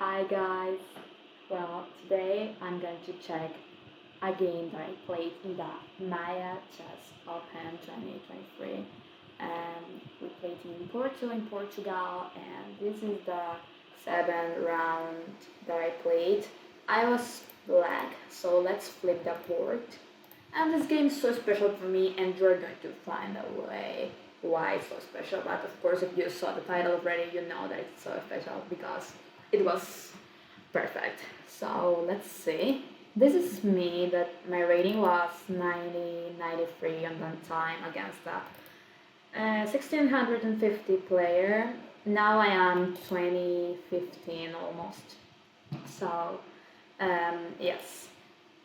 Hi guys, well today I'm going to check a game that I played in the Maya Chess Open 2023. We played in Porto in Portugal, and this is the 7th round that I played. I was black, so let's flip the board. And this game is so special for me, and you're going to find a way why it's so special. But of course, if you saw the title already, you know that it's so special because it was perfect. So let's see. This is me, that my rating was 90-93 on that time against the 1650 player. Now I am 2015 almost. So, yes.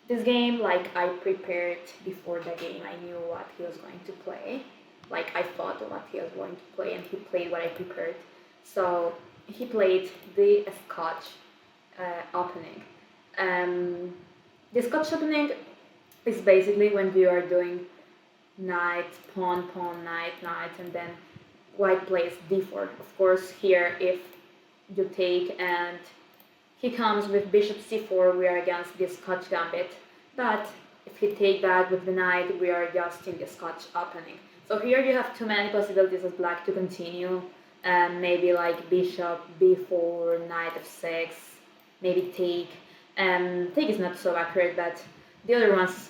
This game, like, I prepared before the game. I knew what he was going to play. Like, I thought what he was going to play, and he played what I prepared. So, he played the Scotch opening. The Scotch opening is basically when you are doing knight, pawn, pawn, knight, knight, and then white plays d4. Of course, here, if you take and he comes with bishop c4, we are against the Scotch gambit. But if he take that with the knight, we are just in the Scotch opening. So here you have too many possibilities as black to continue. Maybe like bishop b4, knight f6, maybe take. Take is not so accurate, but the other ones,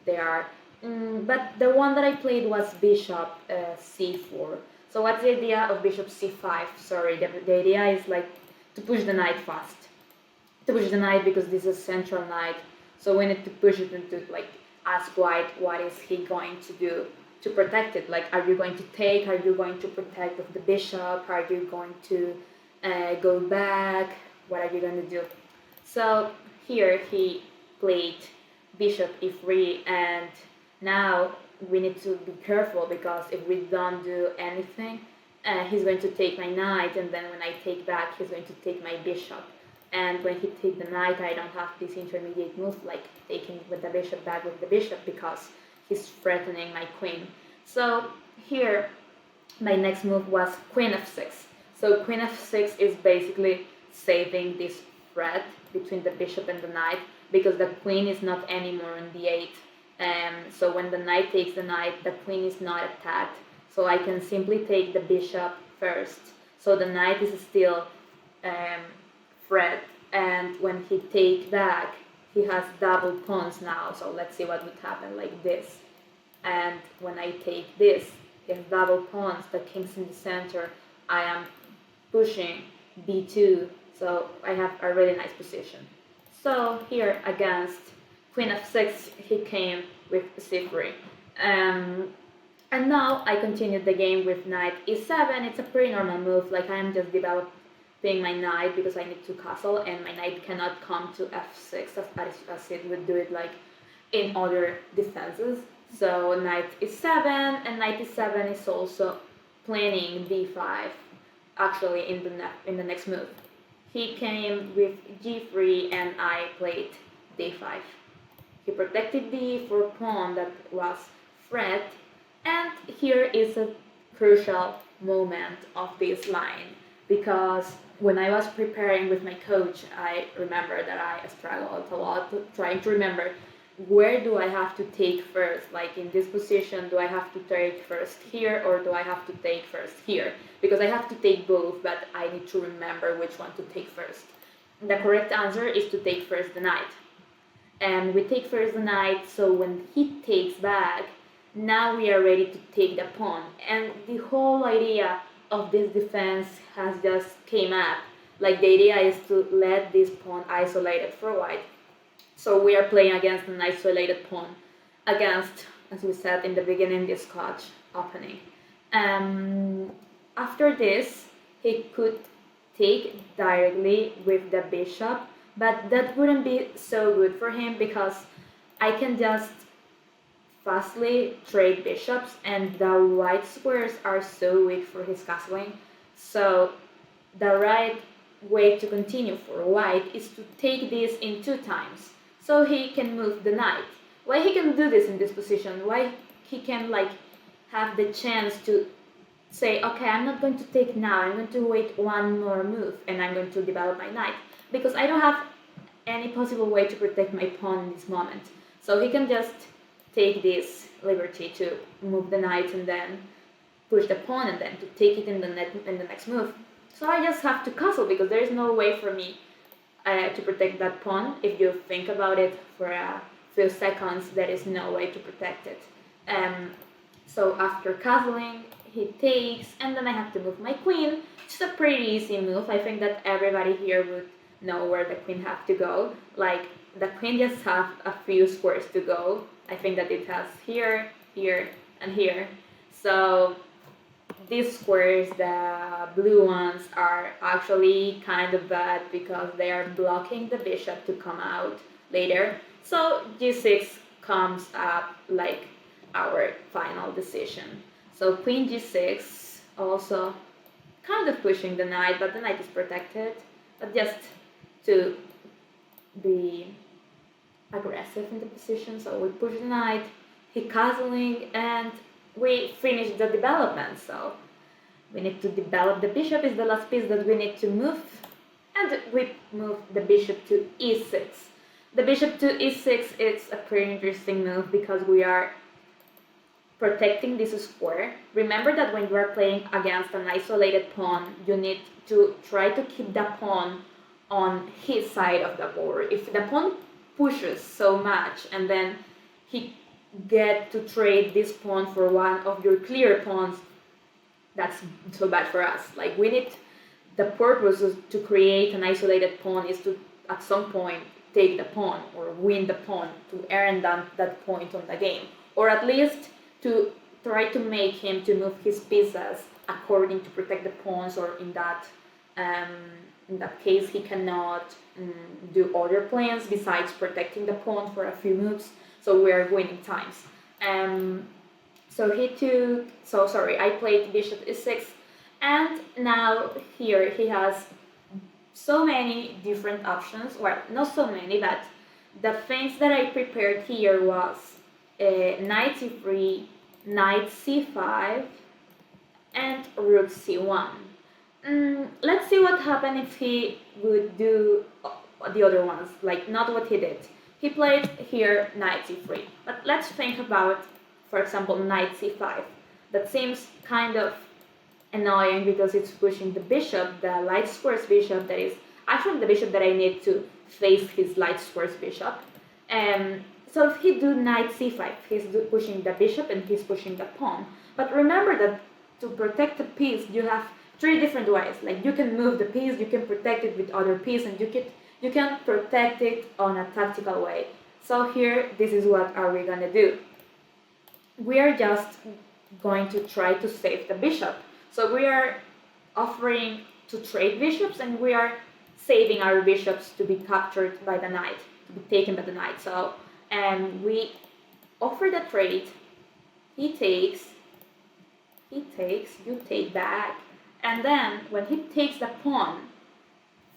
they are. But the one that I played was bishop c4. So what's the idea of bishop c5? Sorry, the idea is like to push the knight fast. To push the knight because this is central knight. So we need to push it and to like ask white what is he going to do to protect it. Like, are you going to take? Are you going to protect with the bishop? Are you going to go back? What are you going to do? So here he played bishop e3, and now we need to be careful because if we don't do anything, he's going to take my knight, and then when I take back, he's going to take my bishop. And when he takes the knight, I don't have this intermediate move like taking with the bishop back with the bishop because he's threatening my queen. So here, my next move was queen f6. So queen f6 is basically saving this threat between the bishop and the knight because the queen is not anymore on d8. So when the knight takes the knight, the queen is not attacked. So I can simply take the bishop first. So the knight is still threat, and when he take back, he has double pawns now. So let's see what would happen like this. And when I take this, he has double pawns, the king's in the center. I am pushing b2, so I have a really nice position. So here against queen f6, he came with c3. And now I continued the game with knight e7. It's a pretty normal move, like I am just developing my knight because I need to castle, and my knight cannot come to f6 as it would do it like in other defenses. So knight e7, and knight e7 is also planning d5 actually in the next move. He came with g3 and I played d5. He protected the e4 pawn that was threat, and here is a crucial moment of this line because when I was preparing with my coach, I remember that I struggled a lot trying to remember where do I have to take first. Like in this position, do I have to take first here or do I have to take first here? Because I have to take both, but I need to remember which one to take first. The correct answer is to take first the knight. And we take first the knight, so when he takes back, now we are ready to take the pawn. And the whole idea of this defense has just came up. Like the idea is to let this pawn isolated for white. So we are playing against an isolated pawn, against, as we said in the beginning, the Scotch opening. After this, he could take directly with the bishop, but that wouldn't be so good for him because I can just fastly trade bishops, and the white squares are so weak for his castling. So the right way to continue for white is to take this in 2 times, so he can move the knight. Why he can do this in this position? Why he can like have the chance to say, okay, I'm not going to take now, I'm going to wait one more move and I'm going to develop my knight, because I don't have any possible way to protect my pawn in this moment. So he can just take this liberty to move the knight and then push the pawn and then to take it in the next move. So I just have to castle because there is no way for me to protect that pawn. If you think about it for a few seconds, there is no way to protect it. So after castling, he takes, and then I have to move my queen. It's a pretty easy move. I think that everybody here would know where the queen have to go. Like, the queen just have a few squares to go. I think that it has here, here, and here. So these squares, the blue ones, are actually kind of bad because they are blocking the bishop to come out later. So g6 comes up like our final decision. So queen g6, also kind of pushing the knight, but the knight is protected. But just to be aggressive in the position, so we push the knight, he castling, and we finish the development. So we need to develop the bishop, is the last piece that we need to move, and we move the bishop to e6. The bishop to e6 is a pretty interesting move because we are protecting this square. Remember that when you are playing against an isolated pawn, you need to try to keep the pawn on his side of the board. If the pawn pushes so much and then he get to trade this pawn for one of your clear pawns, that's so bad for us. Like, we need, the purpose to create an isolated pawn is to at some point take the pawn or win the pawn to earn that point on the game, or at least to try to make him to move his pieces according to protect the pawns, or in that case he cannot do other plans besides protecting the pawn for a few moves, so we are winning times. I played bishop e6, and now here he has so many different options. Well, not so many, but the things that I prepared here was knight c3, knight c5, and rook c1. Let's see what happened if he would do the other ones, like not what he did. He played here knight c3, but let's think about, for example, knight c5. That seems kind of annoying because it's pushing the bishop, the light squares bishop, that is actually the bishop that I need to face his light squares bishop. So if he do knight c5, he's pushing the bishop and he's pushing the pawn. But remember that to protect a piece, you have three different ways. Like, you can move the piece, you can protect it with other piece, and you can protect it on a tactical way. So here, this is what are we gonna do. We are just going to try to save the bishop. So we are offering to trade bishops, and we are saving our bishops to be captured by the knight, to be taken by the knight. So we offer the trade. He takes, you take back, and then when he takes the pawn,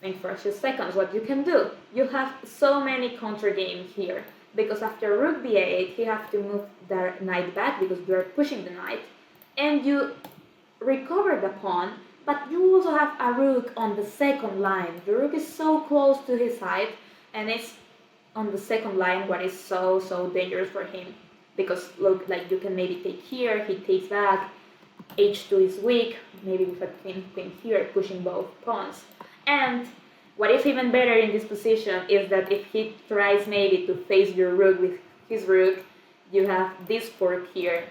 think for a few seconds what you can do. You have so many counter games here, because after rook b8, he has to move the knight back because you are pushing the knight, and you recover the pawn, but you also have a rook on the second line. The rook is so close to his side, and it's on the second line, what is so dangerous for him, because look, like, you can maybe take here, he takes back, h2 is weak, maybe with a queen here, pushing both pawns. And what is even better in this position is that if he tries maybe to face your rook with his rook, you have this fork here,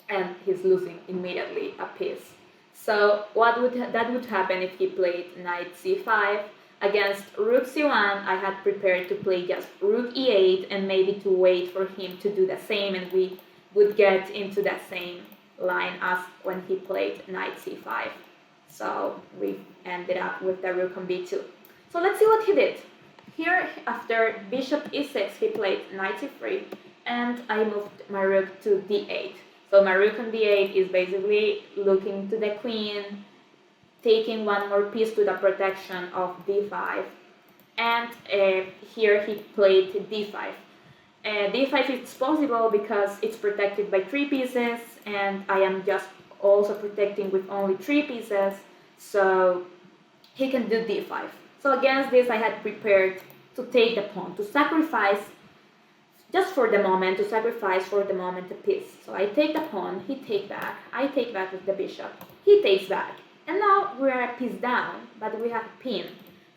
and he's losing immediately a piece. So that would happen if he played knight c5. Against rook c1, I had prepared to play just rook e8 and maybe to wait for him to do the same, and we would get into the same line as when he played knight c5. So we ended up with the rook on b2. So let's see what he did. Here, after bishop e6, he played knight c3, and I moved my rook to d8. So my rook on d8 is basically looking to the queen, taking one more piece to the protection of d5. And here he played d5. D5 is possible because it's protected by three pieces, and I am just also protecting with only 3 pieces, so he can do d5. So against this I had prepared to take the pawn, to sacrifice just for the moment, to sacrifice for the moment a piece. So I take the pawn, he takes back, I take back with the bishop, he takes back. And now we are a piece down, but we have a pin.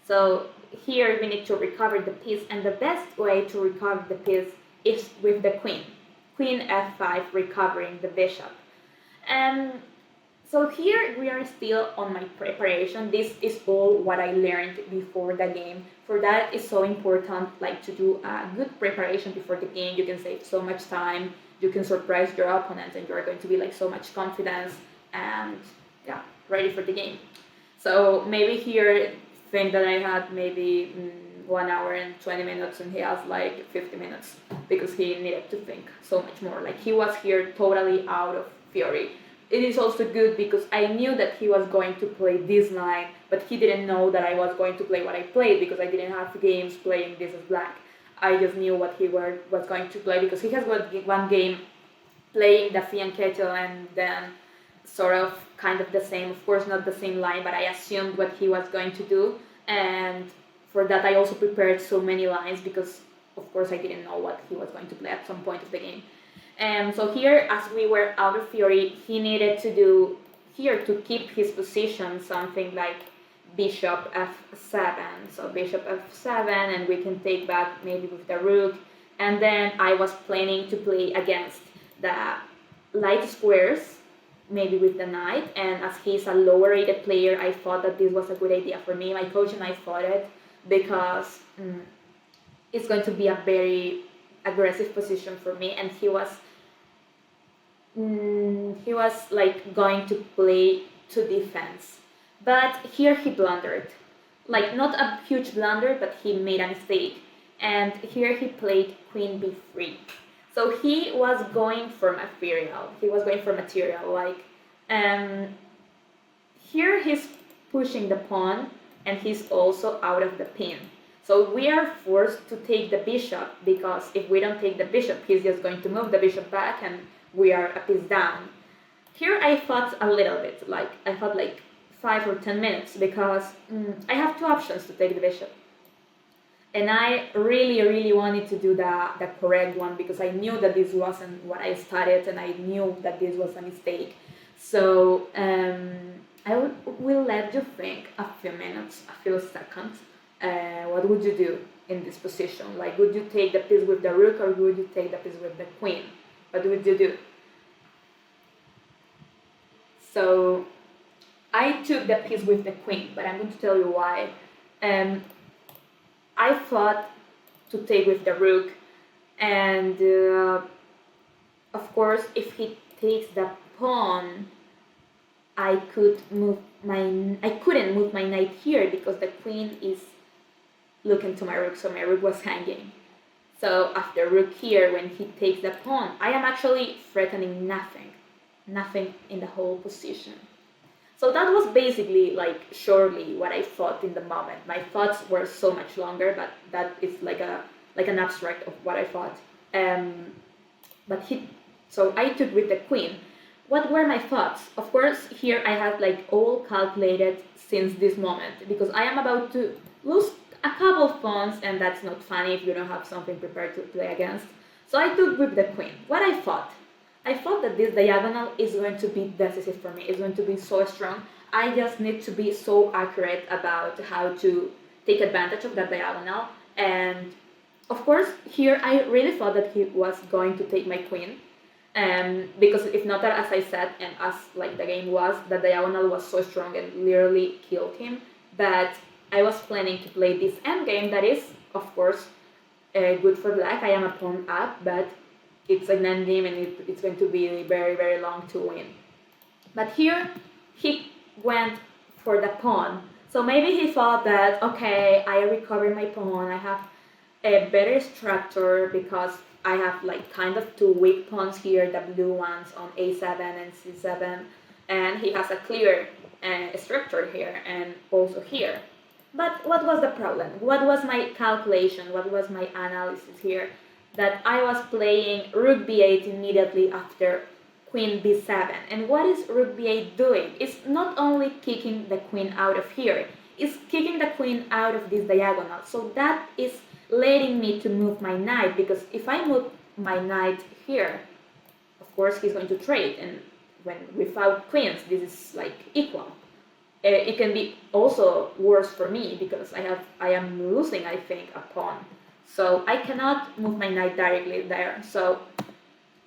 So here we need to recover the piece, and the best way to recover the piece is with the queen. Queen f5, recovering the bishop. And so here we are still on my preparation. This is all what I learned before the game. For that, it's so important, like, to do a good preparation before the game. You can save so much time. You can surprise your opponent, and you're going to be like so much confidence and yeah, ready for the game. So maybe here think that I had maybe 1 hour and 20 minutes, and he has like 50 minutes because he needed to think so much more. Like, he was here totally out of fury. It is also good because I knew that he was going to play this line, but he didn't know that I was going to play what I played because I didn't have games playing this as black. I just knew what he was going to play because he has got one game playing the fianchetto and then sort of kind of the same, of course not the same line, but I assumed what he was going to do, and for that I also prepared so many lines because of course I didn't know what he was going to play at some point of the game. And so here, as we were out of fury, he needed to do here to keep his position something like bishop f7. So bishop f7, and we can take back maybe with the rook. And then I was planning to play against the light squares, maybe with the knight. And as he's a lower rated player, I thought that this was a good idea for me. My coach and I thought it because it's going to be a very aggressive position for me, and he was like going to play to defense, but here he blundered, like not a huge blunder, but he made a mistake, and here he played queen b3. So he was going for material, like here he's pushing the pawn, and he's also out of the pin. So we are forced to take the bishop, because if we don't take the bishop, he's just going to move the bishop back and we are a piece down. Here I thought a little bit, like I thought like 5 or 10 minutes, because I have 2 options to take the bishop. And I really wanted to do the correct one because I knew that this wasn't what I studied, and I knew that this was a mistake. So I will let you think a few minutes, a few seconds. What would you do in this position? Like, would you take the piece with the rook, or would you take the piece with the queen? What would you do? So I took the piece with the queen, but I'm going to tell you why. I thought to take with the rook, and of course if he takes the pawn, I couldn't move my knight here because the queen is looking to my rook, so my rook was hanging. So after rook here, when he takes the pawn, I am actually threatening nothing in the whole position. So that was basically, like, shortly what I thought in the moment. My thoughts were so much longer, but that is like an abstract of what I thought. So I took with the queen. What were my thoughts? Of course, here I had like all calculated since this moment, because I am about to lose a couple of pawns, and that's not funny if you don't have something prepared to play against. So I took with the queen. What I thought that this diagonal is going to be decisive for me. It's going to be so strong. I just need to be so accurate about how to take advantage of that diagonal. And of course, here I really thought that he was going to take my queen. Because if not that, as I said, and as like the game was, the diagonal was so strong and literally killed him. But I was planning to play this endgame that is, of course, good for black. I am a pawn up, but it's an endgame, and it's going to be very long to win. But here he went for the pawn. So maybe he thought that, okay, I recover my pawn, I have a better structure because I have like kind of 2 weak pawns here, the blue ones on a7 and c7, and he has a clear structure here and also here. But what was the problem? What was my calculation? What was my analysis here? That I was playing rook b8 immediately after queen b7. And what is rook b8 doing? It's not only kicking the queen out of here, it's kicking the queen out of this diagonal. So that is letting me to move my knight, because if I move my knight here, of course he's going to trade, and when without queens this is like equal. It can be also worse for me because I am losing, I think, a pawn. So I cannot move my knight directly there. So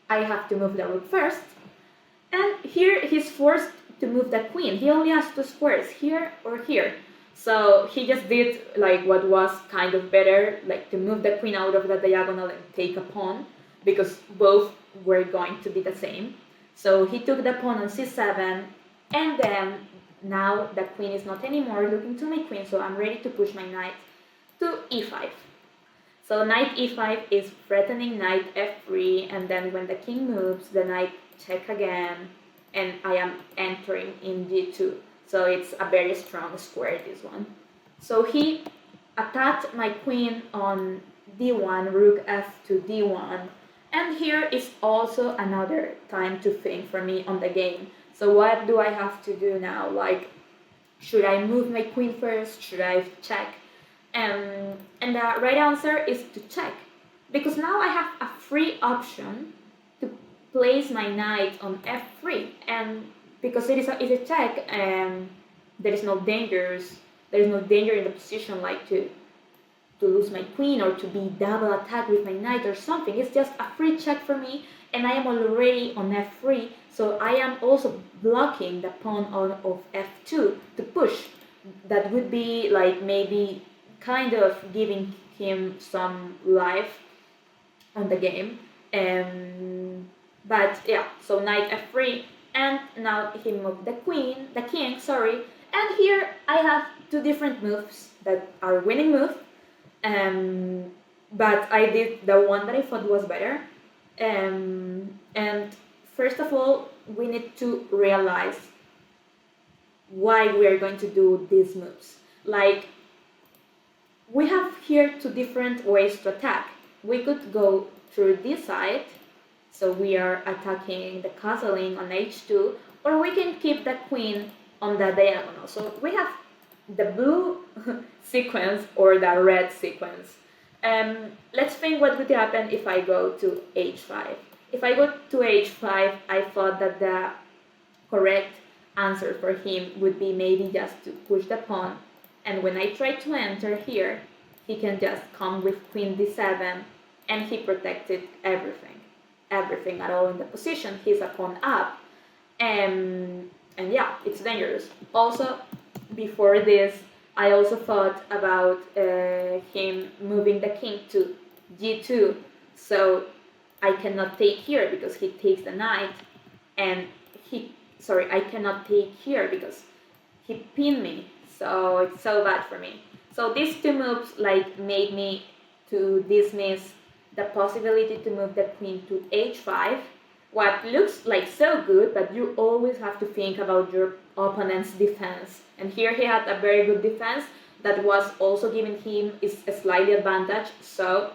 I have to move the rook first. And here he's forced to move the queen. He only has two squares, here or here. So he just did like what was kind of better, like to move the queen out of the diagonal and take a pawn, because both were going to be the same. So he took the pawn on c7, and then now the queen is not anymore looking to my queen, so I'm ready to push my knight to e5. So knight e5 is threatening knight f3, and then when the king moves, the knight check again, and I am entering in g2. So it's a very strong square, this one. So he attacked my queen on d1, rook f to d1, and here is also another time to think for me on the game. So what do I have to do now? Like, should I move my queen first? Should I check? And the right answer is to check, because now I have a free option to place my knight on f3, and because it is a check, and there is no dangers. There is no danger in the position, like to lose my queen or to be double attacked with my knight or something. It's just a free check for me, and I am already on f3, so I am also blocking the pawn of f2 to push. That would be like maybe kind of giving him some life on the game. But yeah, so knight f3, and now he moved the king, sorry, and here I have two different moves that are winning moves. But I did the one that I thought was better. And first of all, we need to realize why we are going to do these moves. Like, we have here two different ways to attack. We could go through this side, so we are attacking the castling on h2, or we can keep the queen on the diagonal. So we have the blue sequence or the red sequence. Let's think what would happen if I go to h5. If I go to h5, I thought that the correct answer for him would be maybe just to push the pawn, and when I try to enter here, he can just come with queen d7, and he protected everything at all in the position. He's a pawn up, and yeah, it's dangerous. Also, before this, I also thought about him moving the king to g2, so I cannot take here because he takes the knight, and I cannot take here because he pinned me, so it's so bad for me. So these two moves like made me to dismiss the possibility to move the queen to h5, what looks like so good, but you always have to think about your opponent's defense. And here he had a very good defense that was also giving him a slightly advantage. So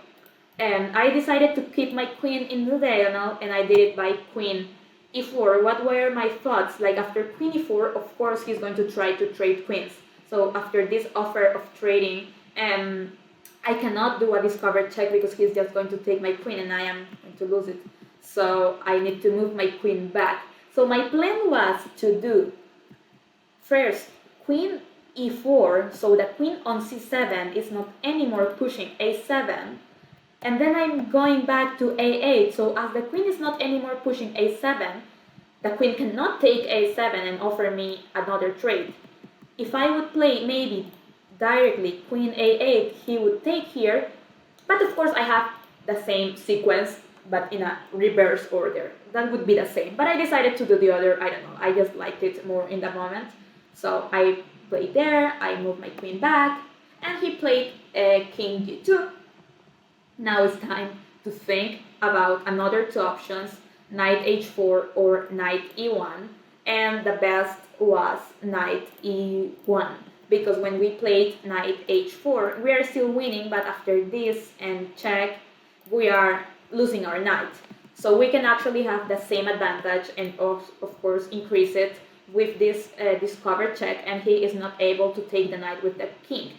I decided to keep my queen in the diagonal, and I did it by queen e4. What were my thoughts? Like, after queen e4, of course he's going to try to trade queens. So after this offer of trading, I cannot do a discover check because he's just going to take my queen and I am going to lose it. So I need to move my queen back. So my plan was to do first queen e4, so the queen on c7 is not anymore pushing a7, and then I'm going back to a8, so as the queen is not anymore pushing a7, the queen cannot take a7 and offer me another trade. If I would play maybe directly queen a8, he would take here, but of course I have the same sequence but in a reverse order. That would be the same, but I decided to do the other. I don't know, I just liked it more in the moment. So I played there, I moved my queen back, and he played king g2. Now it's time to think about another two options, knight h4 or knight e1, and the best was knight e1, because when we played knight h4, we are still winning, but after this and check, we are losing our knight. So we can actually have the same advantage and of course increase it with this discover check, and he is not able to take the knight with the king.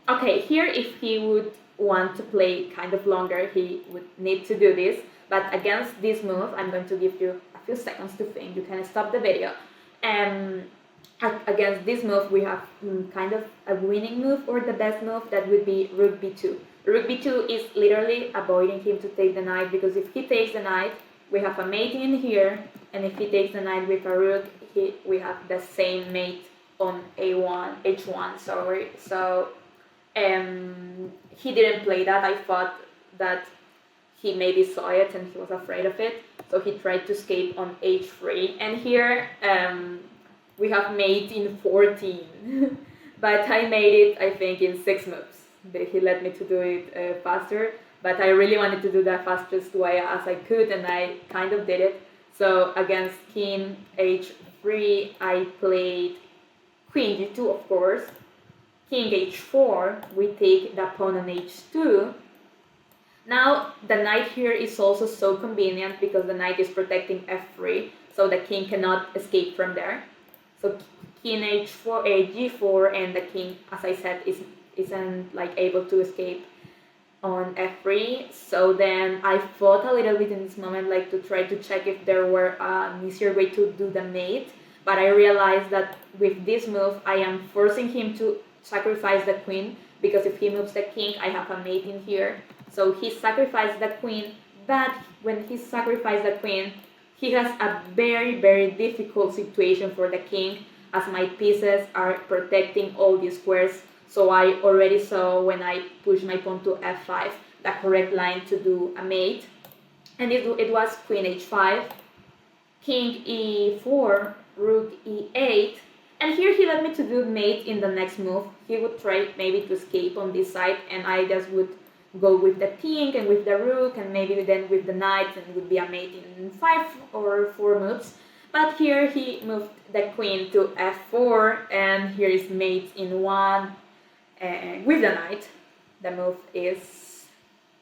Okay, here if he would want to play kind of longer, he would need to do this, but against this move, I'm going to give you a few seconds to think. You can stop the video. Against this move, we have kind of a winning move, or the best move, that would be rook b2. Rook b2 is literally avoiding him to take the knight, because if he takes the knight, we have a mate in here, and if he takes the knight with a rook, we have the same mate on a1, h1, sorry. So he didn't play that. I thought that he maybe saw it and he was afraid of it, so he tried to escape on h3, and here we have mate in 14, but I made it, I think, in 6 moves. He let me to do it faster, but I really wanted to do the fastest way as I could, and I kind of did it. So against king h3, I played queen g2, of course, king h4, we take the pawn on h2. Now the knight here is also so convenient because the knight is protecting f3, so the king cannot escape from there. So king h4, g4, and the king, as I said, isn't like able to escape on f3. So then I thought a little bit in this moment, like, to try to check if there were an easier way to do the mate, but I realized that with this move I am forcing him to sacrifice the queen, because if he moves the king, I have a mate in here. So he sacrificed the queen, but when he sacrificed the queen, he has a very, very difficult situation for the king, as my pieces are protecting all these squares. So I already saw, when I pushed my pawn to f5, the correct line to do a mate. And it was queen h5, king e4, rook e8, and here he let me to do mate in the next move. He would try maybe to escape on this side, and I just would go with the king and with the rook, and maybe then with the knight, and it would be a mate in 5 or 4 moves. But here he moved the queen to f4, and here is mate in 1 with the knight. The move is,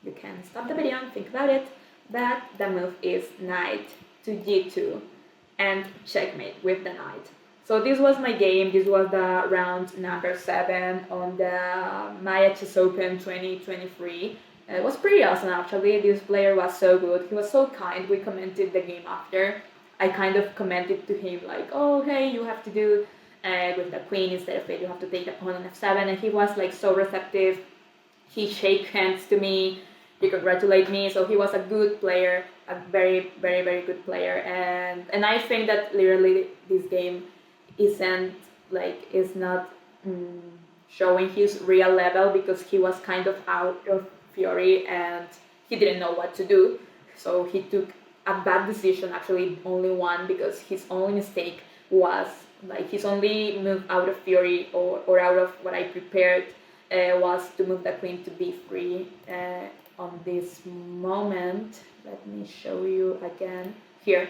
you can stop the video and think about it, but the move is knight to g2 and checkmate with the knight. So this was my game. This was the round number 7 on the Maya Chess Open 2023. It was pretty awesome, actually. This player was so good. He was so kind. We commented the game after. I kind of commented to him like, oh, hey, you have to do with the queen instead of it. You have to take the pawn on f7. And he was like so receptive. He shook hands to me. He congratulated me. So he was a good player, a very, very, very good player. And I think that literally this game is not showing his real level, because he was kind of out of fury and he didn't know what to do. So he took a bad decision, actually only one, because his only mistake was like his only move out of fury or out of what I prepared was to move the queen to b3 on this moment. Let me show you again here.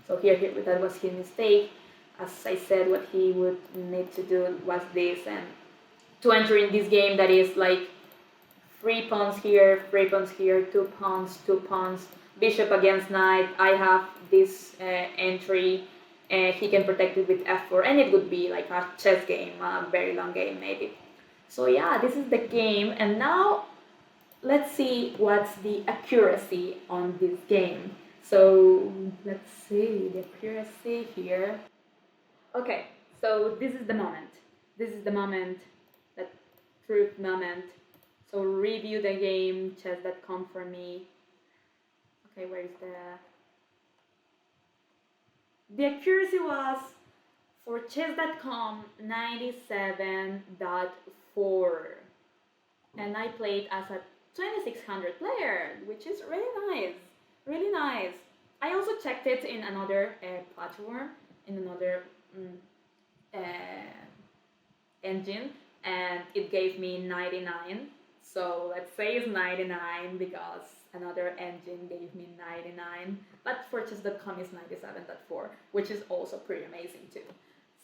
So here that was his mistake. As I said, what he would need to do was this, and to enter in this game that is like 3 pawns here, 3 pawns here, 2 pawns, 2 pawns, bishop against knight. I have this entry, he can protect it with f4, and it would be like a chess game, a very long game maybe. So yeah, this is the game, and now let's see what's the accuracy on this game. So let's see the accuracy here. Okay, so this is the moment. This is the moment, that truth moment. So review the game, chess.com for me. Okay, where is the accuracy was, for chess.com, 97.4. And I played as a 2600 player, which is really nice. Really nice. I also checked it in another platform, in another engine, and it gave me 99. So let's say it's 99 because another engine gave me 99, but for chess.com is 97.4, which is also pretty amazing too.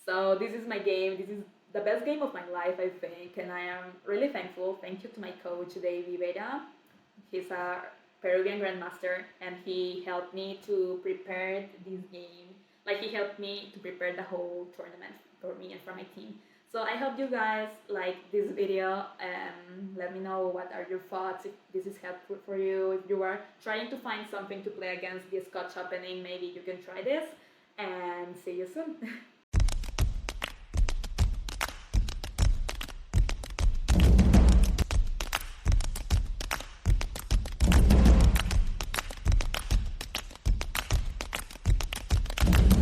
So this is my game. This is the best game of my life, I think, and I am really thankful. Thank you to my coach, Davey Veda. He's a Peruvian grandmaster, and he helped me to prepare this game. Like he helped me to prepare the whole tournament for me and for my team. So I hope you guys like this video. Let me know what are your thoughts, if this is helpful for you. If you are trying to find something to play against this Scotch opening, maybe you can try this. And see you soon.